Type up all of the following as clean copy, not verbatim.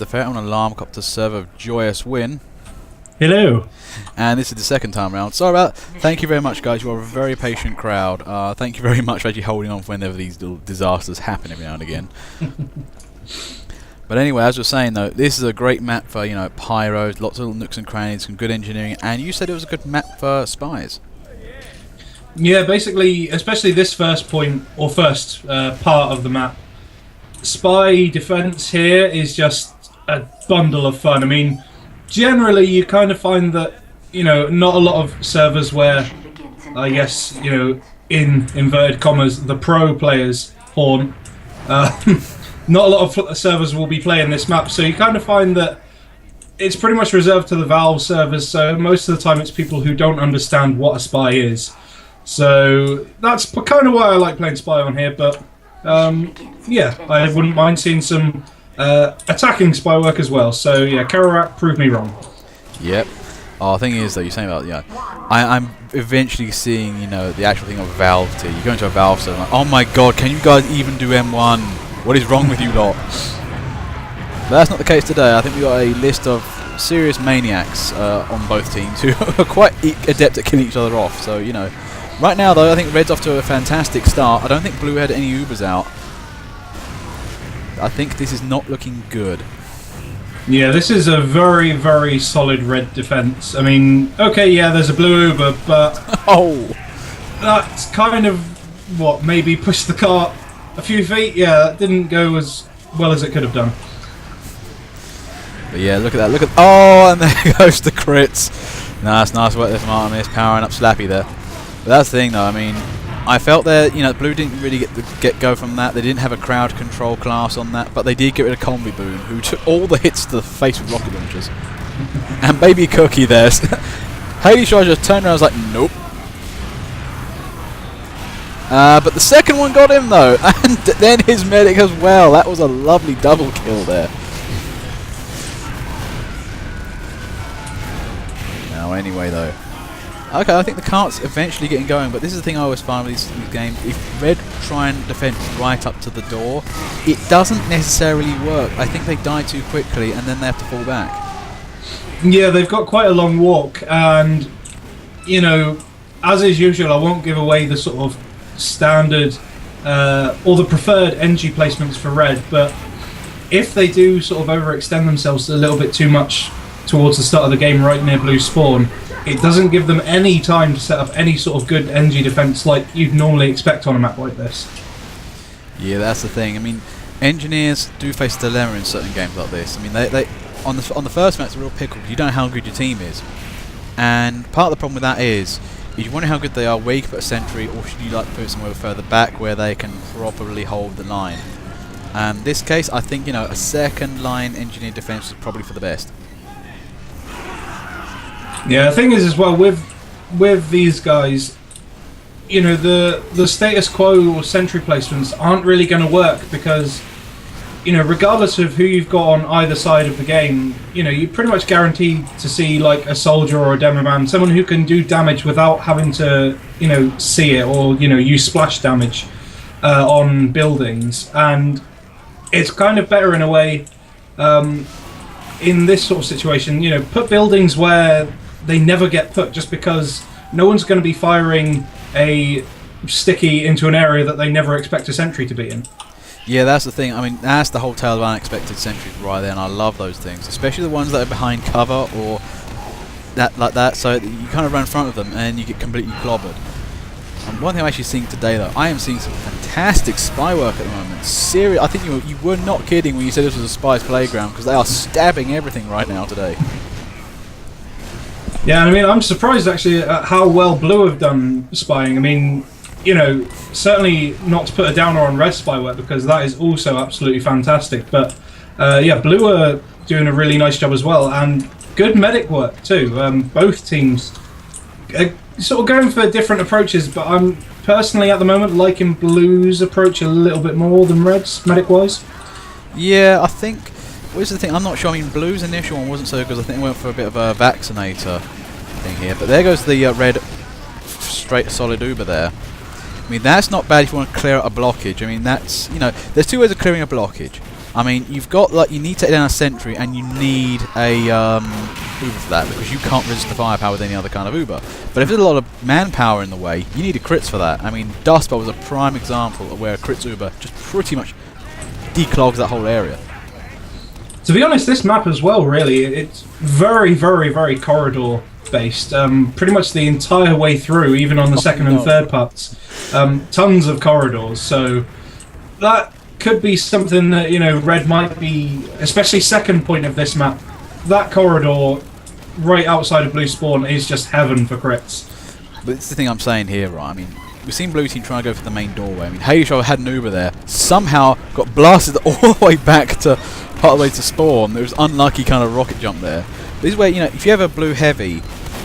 Ferret on Alarm Copter server of Joyous Win. Hello. And this is the second time round. Sorry about that. Thank you very much, guys. You are a very patient crowd. Thank you very much for actually holding on whenever these little disasters happen every now and again. But anyway, as I was saying though, this is a great map for, you know, pyros, lots of little nooks and crannies, some good engineering, and you said it was a good map for spies. Yeah, basically, especially this first point, or first part of the map, spy defense here is just a bundle of fun. I mean, generally you kind of find that, you know, not a lot of servers where, I guess, you know, in inverted commas, the pro players horn, not a lot of servers will be playing this map, so you kind of find that it's pretty much reserved to the Valve servers, so most of the time it's people who don't understand what a spy is. So that's kind of why I like playing spy on here, but yeah, I wouldn't mind seeing some attacking spy work as well. So yeah, Kerouac proved me wrong. Yep. Oh, the thing is, though, you're saying about, yeah, I'm eventually seeing, you know, the actual thing of Valve tier. You go into a Valve server, like, oh my god, can you guys even do M1? What is wrong with you lot? But that's not the case today. I think we got a list of serious maniacs on both teams who are quite adept at killing each other off. So, you know, right now, though, I think Red's off to a fantastic start. I don't think Blue had any Ubers out. I think this is not looking good. Yeah, this is a very, very solid Red defense. I mean, okay, yeah, there's a Blue Uber, but oh, that's kind of what maybe pushed the cart a few feet. Yeah, that didn't go as well as it could have done. But yeah, look at that. Look at, oh, and there goes the crits. Nice work there from Artemis, powering up Slappy there. But that's the thing, though. I mean, I felt that, you know, Blue didn't really get the get-go from that. They didn't have a crowd control class on that, but they did get rid of Combi Boon, who took all the hits to the face with rocket launchers. And Baby Cookie there. Haley Shaw just turned around and was like, nope. But the second one got him, though, and then his medic as well. That was a lovely double kill there. Now, anyway, though. Okay, I think the cart's eventually getting going, but this is the thing I always find with these games. If Red try and defend right up to the door, it doesn't necessarily work. I think they die too quickly, and then they have to fall back. Yeah, they've got quite a long walk, and, you know, as is usual, I won't give away the sort of standard or the preferred NG placements for Red, but if they do sort of overextend themselves a little bit too much towards the start of the game right near Blue spawn, it doesn't give them any time to set up any sort of good NG defense like you'd normally expect on a map like this. Yeah, that's the thing. I mean, engineers do face a dilemma in certain games like this. I mean, they on the first map it's a real pickle because you don't know how good your team is, and part of the problem with that is you wonder how good they are, where you can put a sentry, or should you like to put it somewhere further back where they can properly hold the line. This case, I think, you know, a second line engineer defense is probably for the best. Yeah, the thing is as well with these guys, you know, the status quo or sentry placements aren't really going to work because, you know, regardless of who you've got on either side of the game, you know, you're pretty much guaranteed to see like a soldier or a demo man, someone who can do damage without having to, you know, see it or, you know, use splash damage on buildings. And it's kind of better in a way in this sort of situation, you know, put buildings where they never get put, just because no one's going to be firing a sticky into an area that they never expect a sentry to be in. Yeah, that's the thing. I mean, that's the whole tale of unexpected sentries right there, and I love those things, especially the ones that are behind cover or that like that, so that you kind of run in front of them and you get completely clobbered. And one thing I'm actually seeing today, though, I am seeing some fantastic spy work at the moment. I think you were not kidding when you said this was a spy's playground, because they are stabbing everything right now today. Yeah, I mean, I'm surprised actually at how well Blue have done spying. I mean, you know, certainly not to put a downer on Red spy work, because that is also absolutely fantastic. But yeah, Blue are doing a really nice job as well, and good medic work too. Both teams are sort of going for different approaches, but I'm personally at the moment liking Blue's approach a little bit more than Red's medic-wise. Yeah, I think. Where's the thing? I'm not sure. I mean, Blue's initial one wasn't so good because I think it went for a bit of a vaccinator thing here. But there goes the Red straight solid Uber there. I mean, that's not bad if you want to clear out a blockage. I mean, that's, you know, there's two ways of clearing a blockage. I mean, you've got like you need to take down a sentry, and you need a Uber for that because you can't resist the firepower with any other kind of Uber. But if there's a lot of manpower in the way, you need a crits for that. I mean, Dust Bowl was a prime example of where a crits Uber just pretty much declogs that whole area. To be honest, this map as well, really, it's very, very, very corridor based. Pretty much the entire way through, even on the second and third parts. Tons of corridors, so that could be something that, you know, Red might be, especially second point of this map. That corridor right outside of Blue Spawn is just heaven for crits. But it's the thing I'm saying here, right? I mean, we've seen Blue Team try and go for the main doorway. I mean, Hayshaw had an Uber there, somehow got blasted all the way back to part of the way to spawn. There was unlucky kind of rocket jump there. This is where, you know, if you have a blue heavy,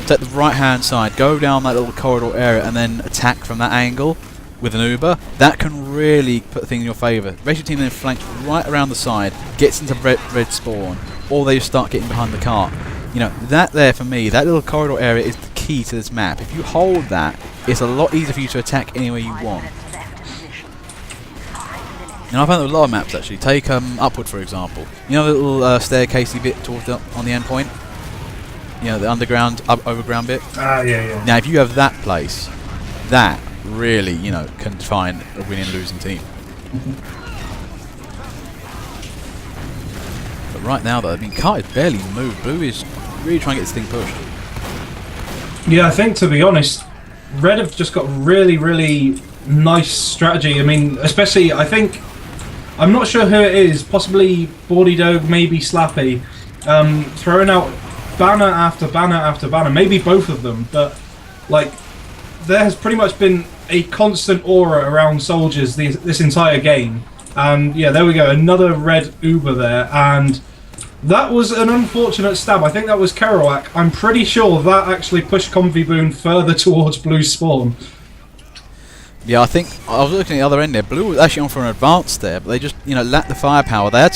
take the right hand side, go down that little corridor area and then attack from that angle with an Uber, that can really put things in your favour. Racial team then flanks right around the side, gets into red spawn, or they just start getting behind the cart. You know, that there for me, that little corridor area is the key to this map. If you hold that, it's a lot easier for you to attack anywhere you want. And I found there a lot of maps actually. Take Upward for example. You know the little staircasey bit towards on the end point? You know, the underground, overground bit? Yeah. Now if you have that place, that really, you know, can define a winning and losing team. But right now though, I mean, Kart is barely moved. Blue is really trying to get this thing pushed. Yeah, I think, to be honest, Red have just got really, really nice strategy. I mean, especially, I think, I'm not sure who it is, possibly Bawdy Dog, maybe Slappy, throwing out banner after banner after banner, maybe both of them, but, like, there has pretty much been a constant aura around soldiers this entire game. And, yeah, there we go, another Red Uber there, and that was an unfortunate stab. I think that was Kerouac. I'm pretty sure that actually pushed Convy Boon further towards Blue Spawn. Yeah, I think I was looking at the other end there. Blue was actually on for an advance there, but they just, you know, lacked the firepower. They had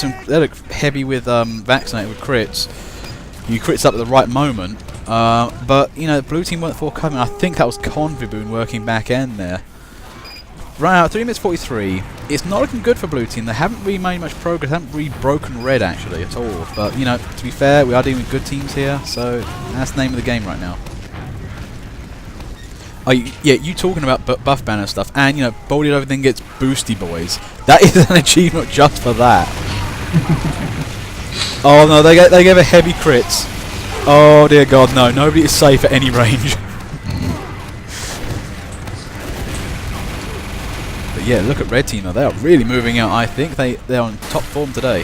heavy with vaccinated with crits. You crits up at the right moment, but you know, Blue Team weren't forthcoming. I think that was Convy Boon working back end there. Right now, 3 minutes 43. It's not looking good for Blue Team. They haven't really made much progress. They haven't really broken Red actually at all. But you know, to be fair, we are dealing with good teams here, so that's the name of the game right now. Oh, yeah, you talking about buff banner stuff, and you know, Baldy over then gets Boosty Boys. That is an achievement just for that. Oh no, they gave a heavy crits. Oh dear God, no! Nobody is safe at any range. But yeah, look at Red Team now. They are really moving out. I think they're on top form today.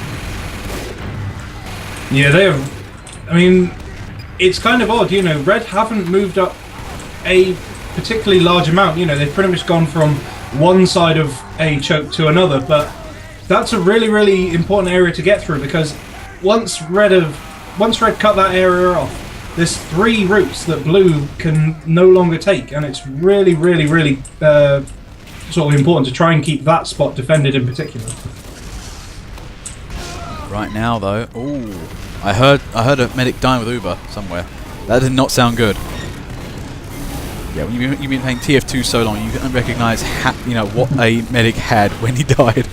Yeah, they are. I mean, it's kind of odd, you know. Red haven't moved up a particularly large amount. You know, they've pretty much gone from one side of a choke to another, but that's a really, really important area to get through, because once Red cut that area off, there's 3 routes that Blue can no longer take, and it's really, really, really sort of important to try and keep that spot defended in particular. Right now, though, ooh, I heard a medic dying with Uber somewhere. That did not sound good. Yeah, when you've been playing TF2 so long, you can recognise you know what a medic had when he died.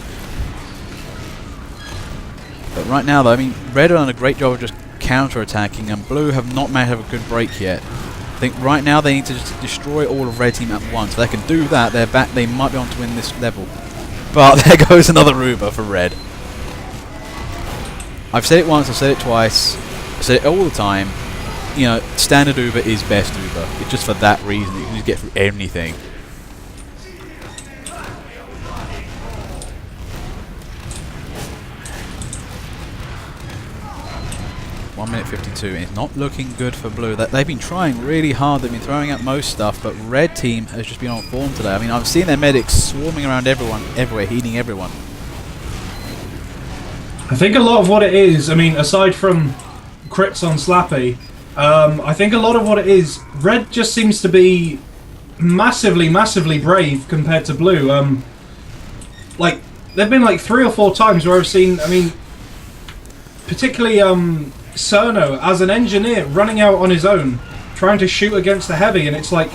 But right now, though, I mean, Red have done a great job of just counter-attacking, and Blue have not managed to have a good break yet. I think right now they need to just destroy all of Red Team at once. If they can do that, they're back. They might be on to win this level. But there goes another Uber for Red. I've said it once, I've said it twice, I said it all the time. You know, standard Uber is best Uber. It's just for that reason. You can just get through anything. One minute 52. It's not looking good for Blue. They've been trying really hard. They've been throwing out most stuff, but Red Team has just been on form today. I mean, I've seen their medics swarming around everywhere, healing everyone. I think a lot of what it is, I mean, aside from crits on Slappy, I think a lot of what it is, Red just seems to be massively, massively brave compared to Blue. Like, there've been like 3 or 4 times where I've seen, I mean, particularly Cirno as an engineer running out on his own, trying to shoot against the heavy, and it's like,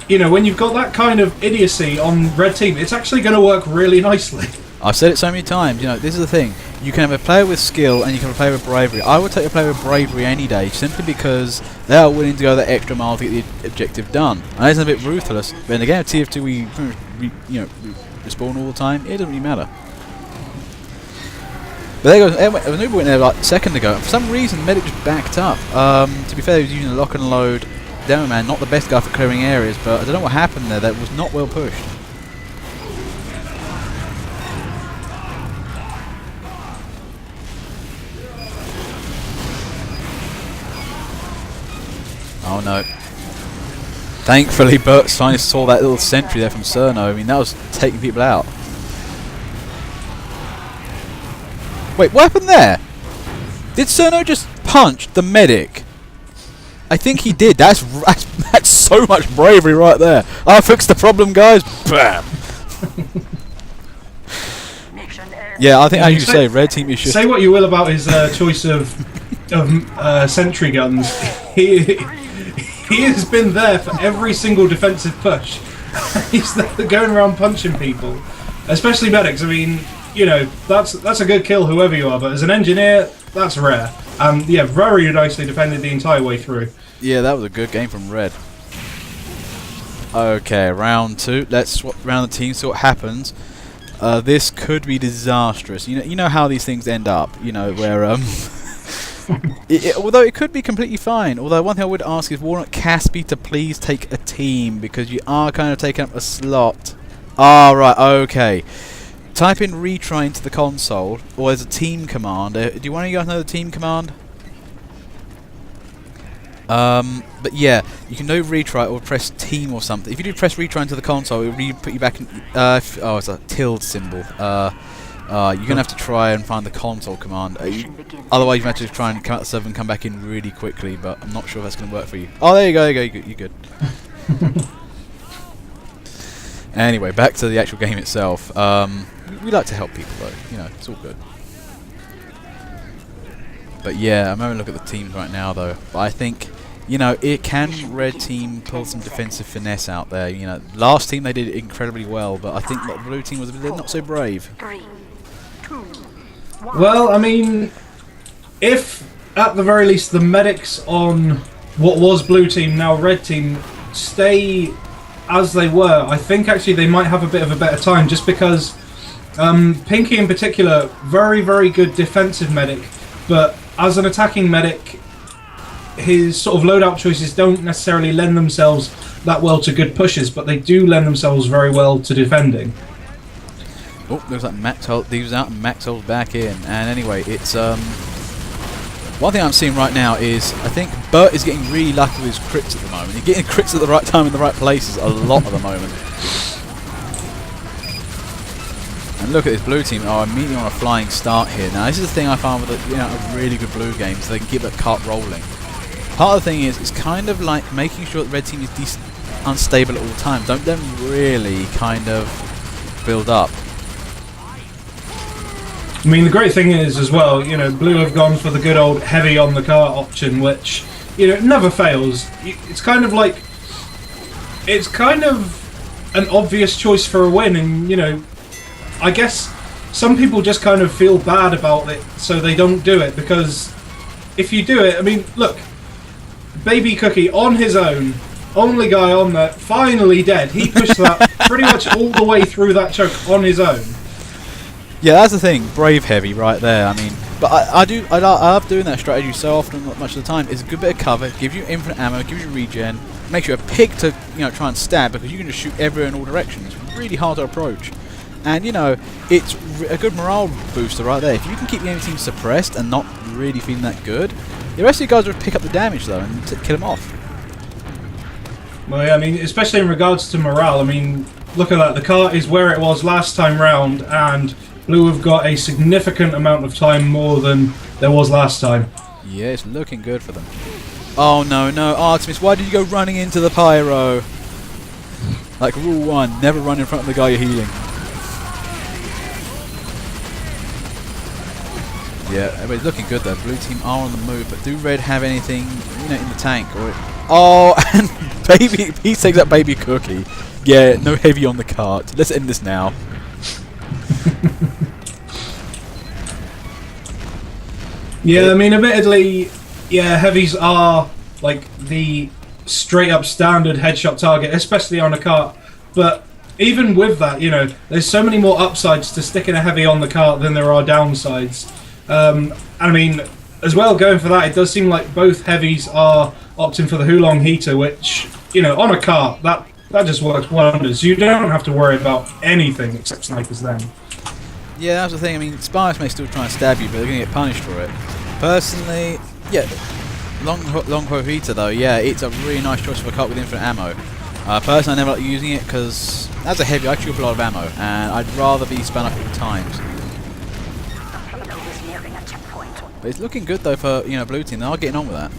you know, when you've got that kind of idiocy on Red Team, it's actually going to work really nicely. I've said it so many times, you know, this is the thing. You can have a player with skill and you can have a player with bravery. I would take a player with bravery any day, simply because they are willing to go that extra mile to get the objective done. And that's a bit ruthless, but in the game of TF2 we respawn all the time, it doesn't really matter. But there goes, Anuba went there like a second ago, and for some reason Medic just backed up. To be fair, he was using a lock and load Demo Man, not the best guy for clearing areas, but I don't know what happened there, that was not well pushed. Oh no. Thankfully Bert finally saw that little sentry there from Cirno. I mean, that was taking people out. Wait, what happened there? Did Cirno just punch the medic? I think he did. That's so much bravery right there. I fixed the problem, guys. Bam. Yeah, I think as you say, red team is just... Say what you will about his choice of sentry guns. He has been there for every single defensive push. He's there going around punching people, especially medics. I mean, you know, that's a good kill, whoever you are. But as an engineer, that's rare. And yeah, very nicely defended the entire way through. Yeah, that was a good game from red. Okay, round 2. Let's swap around the team, see what happens. This could be disastrous. You know how these things end up. You know where although it could be completely fine. Although one thing I would ask is Walnut Caspi to please take a team, because you are kind of taking up a slot. Ah, right, okay. Type in retry into the console, or there's a team command. Do you want to guys know the team command? But yeah, you can do retry or press team or something. If you do press retry into the console, it will put you back in. Oh, it's a tilde symbol. You're gonna have to try and find the console command. Otherwise, you have to try and come out the server and come back in really quickly. But I'm not sure if that's gonna work for you. Oh, there you go. You're good. Anyway, back to the actual game itself. We like to help people, though. You know, it's all good. But yeah, I'm having a look at the teams right now, though. But I think, you know, it can red team pull some defensive finesse out there. You know, last team they did it incredibly well, but I think that blue team was a bit not so brave. Well, I mean, if at the very least the medics on what was blue team, now red team, stay as they were, I think actually they might have a bit of a better time, just because Pinky in particular, very, very good defensive medic, but as an attacking medic, his sort of loadout choices don't necessarily lend themselves that well to good pushes, but they do lend themselves very well to defending. Oh, looks like Maxwell leaves out and Maxwell's back in. And anyway, it's one thing I'm seeing right now is I think Bert is getting really lucky with his crits at the moment. He's getting crits at the right time in the right places a lot at the moment. And look at this blue team. Oh, immediately on a flying start here. Now, this is the thing I found with a really good blue game, so they can keep that cart rolling. Part of the thing is, it's kind of like making sure that red team is unstable at all times. Don't then really kind of build up. I mean, the great thing is as well, you know, blue have gone for the good old heavy on the cart option, which, you know, never fails. It's kind of like, it's kind of an obvious choice for a win, and, you know, I guess some people just kind of feel bad about it, so they don't do it, because if you do it, I mean, look, Baby Cookie on his own, only guy on there, finally dead. He pushed that pretty much all the way through that choke on his own. Yeah, that's the thing, brave heavy right there. I mean, but I love doing that strategy so often, not much of the time. It's a good bit of cover, gives you infinite ammo, gives you regen, makes you a pig to try and stab, because you can just shoot everywhere in all directions. It's really hard to approach. And, you know, it's a good morale booster right there. If you can keep the enemy team suppressed and not really feeling that good, the rest of you guys will pick up the damage, though, and kill them off. Well, yeah, I mean, especially in regards to morale, I mean, look at that. The cart is where it was last time round, and blue have got a significant amount of time more than there was last time. Yeah, it's looking good for them. Oh, no, Artemis, why did you go running into the pyro? Like, rule 1, never run in front of the guy you're healing. Yeah, everybody's looking good though. Blue team are on the move, but do red have anything, in the tank? Oh, and baby, he takes that Baby Cookie. Yeah, no heavy on the cart. Let's end this now. Yeah, I mean, admittedly, yeah, heavies are like the straight up standard headshot target, especially on a cart. But even with that, you know, there's so many more upsides to sticking a heavy on the cart than there are downsides. I mean, as well, going for that, it does seem like both heavies are opting for the Hulong heater, which, you know, on a cart, that just works wonders. You don't have to worry about anything except snipers then. Yeah, that's the thing. I mean, spies may still try and stab you, but they're going to get punished for it. Personally, yeah, long heater though, yeah, it's a really nice choice for a cart with infinite ammo. Personally, I never like using it because as a heavy, I chew up a lot of ammo, and I'd rather be spun up all times. But it's looking good though for, you know, blue team. They are getting on with that.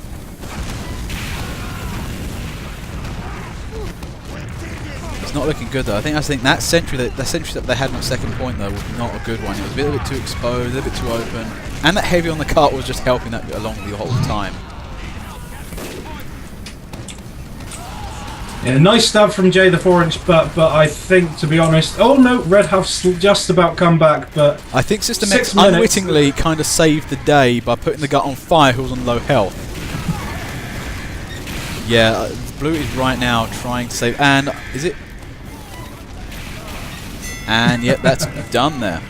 It's not looking good though. I think that sentry that they had on the second point though was not a good one. It was a little bit too exposed, a little bit too open, and that heavy on the cart was just helping that along the whole time. Yeah, nice stab from Jay the 4-inch, but I think, to be honest, oh no, Red have just about come back, but I think System X unwittingly kind of saved the day by putting the gut on fire who was on low health. Yeah, blue is right now trying to save, and is it? And yep, that's done there.